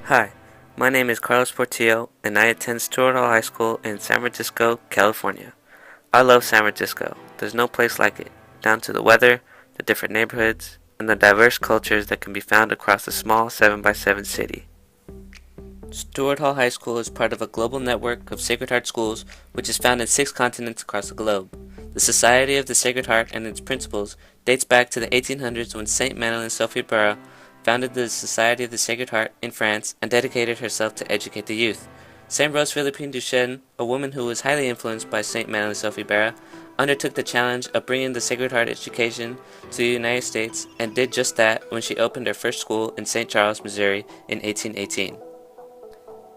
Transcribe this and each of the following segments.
Hi, my name is Carlos Portillo, and I attend Stuart Hall High School in San Francisco, California. I love San Francisco. There's no place like it, down to the weather, the different neighborhoods, and the diverse cultures that can be found across the small 7x7 city. Stuart Hall High School is part of a global network of Sacred Heart schools which is found in 6 continents across the globe. The Society of the Sacred Heart and its principles dates back to the 1800s when Saint Madeleine Sophie Barra founded the Society of the Sacred Heart in France and dedicated herself to educate the youth. Saint Rose Philippine Duchesne, a woman who was highly influenced by Saint Madeleine Sophie Barra, undertook the challenge of bringing the Sacred Heart education to the United States and did just that when she opened her first school in St. Charles, Missouri in 1818.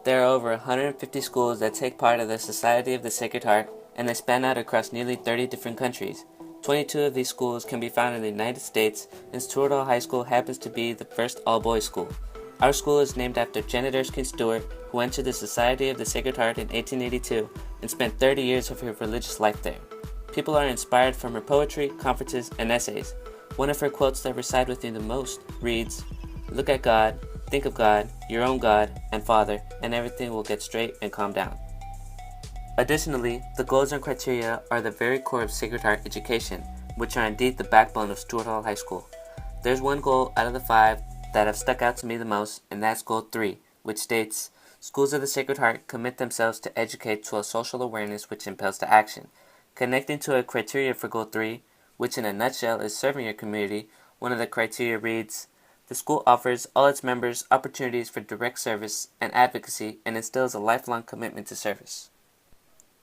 There are over 150 schools that take part of the Society of the Sacred Heart, and they span out across nearly 30 different countries. 22 of these schools can be found in the United States, and Stuart Hall High School happens to be the first all-boys school. Our school is named after Janet Erskine Stewart, who entered the Society of the Sacred Heart in 1882 and spent 30 years of her religious life there. People are inspired from her poetry, conferences, and essays. One of her quotes that reside with me the most reads, "Look at God, think of God, your own God and Father, and everything will get straight and calm down." Additionally, the goals and criteria are the very core of Sacred Heart education, which are indeed the backbone of Stuart Hall High School. There's one goal out of the 5 that have stuck out to me the most, and that's Goal 3, which states, "Schools of the Sacred Heart commit themselves to educate to a social awareness which impels to action." Connecting to a criteria for Goal 3, which in a nutshell is serving your community, one of the criteria reads, "The school offers all its members opportunities for direct service and advocacy and instills a lifelong commitment to service."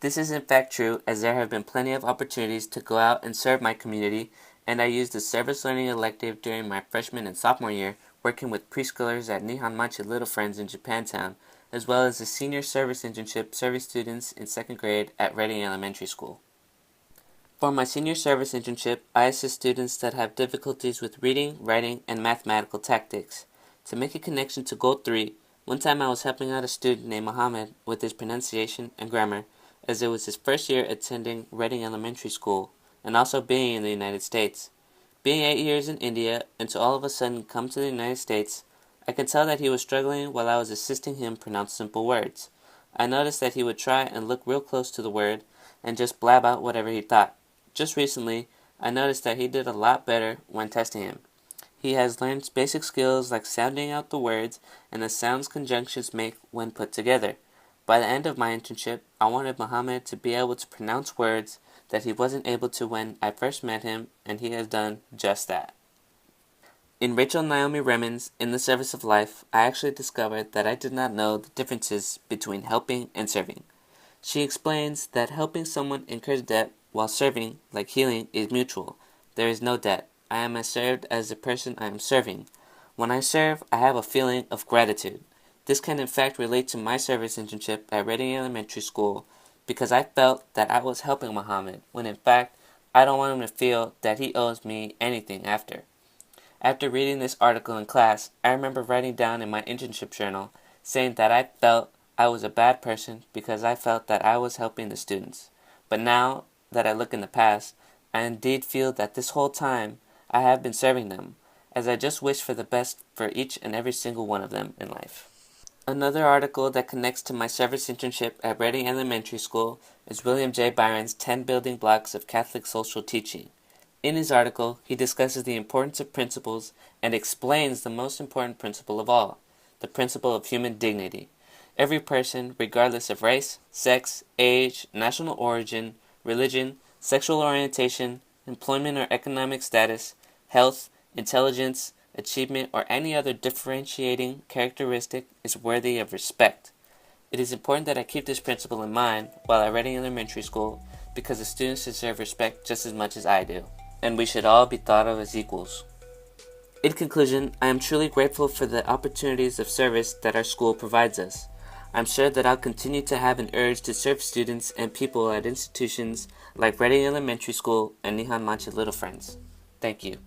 This is in fact true, as there have been plenty of opportunities to go out and serve my community, and I used the service learning elective during my freshman and sophomore year working with preschoolers at Nihon Machi Little Friends in Japantown, as well as a senior service internship serving students in 2nd grade at Reading Elementary School. For my senior service internship, I assist students that have difficulties with reading, writing, and mathematical tactics. To make a connection to Goal 3, one time I was helping out a student named Mohammed with his pronunciation and grammar, as it was his first year attending Reading Elementary School, and also being in the United States. Being 8 years in India, and to all of a sudden come to the United States, I could tell that he was struggling while I was assisting him pronounce simple words. I noticed that he would try and look real close to the word, and just blab out whatever he thought. Just recently, I noticed that he did a lot better when testing him. He has learned basic skills like sounding out the words and the sounds conjunctions make when put together. By the end of my internship, I wanted Muhammad to be able to pronounce words that he wasn't able to when I first met him, and he has done just that. In Rachel Naomi Remen's In the Service of Life, I actually discovered that I did not know the differences between helping and serving. She explains that helping someone incurs debt, while serving, like healing, is mutual. There is no debt. I am as served as the person I am serving. When I serve, I have a feeling of gratitude. This can in fact relate to my service internship at Reading Elementary School, because I felt that I was helping Muhammad, when in fact, I don't want him to feel that he owes me anything after. After reading this article in class, I remember writing down in my internship journal, saying that I felt I was a bad person because I felt that I was helping the students. But now that I look in the past, I indeed feel that this whole time I have been serving them, as I just wish for the best for each and every single one of them in life. Another article that connects to my service internship at Reading Elementary School is William J. Byron's 10 Building Blocks of Catholic Social Teaching. In his article, he discusses the importance of principles and explains the most important principle of all, the principle of human dignity. Every person, regardless of race, sex, age, national origin, religion, sexual orientation, employment or economic status, health, intelligence, achievement, or any other differentiating characteristic is worthy of respect. It is important that I keep this principle in mind while at Reading Elementary School because the students deserve respect just as much as I do, and we should all be thought of as equals. In conclusion, I am truly grateful for the opportunities of service that our school provides us. I'm sure that I'll continue to have an urge to serve students and people at institutions like Reading Elementary School and Nihon Machi Little Friends. Thank you.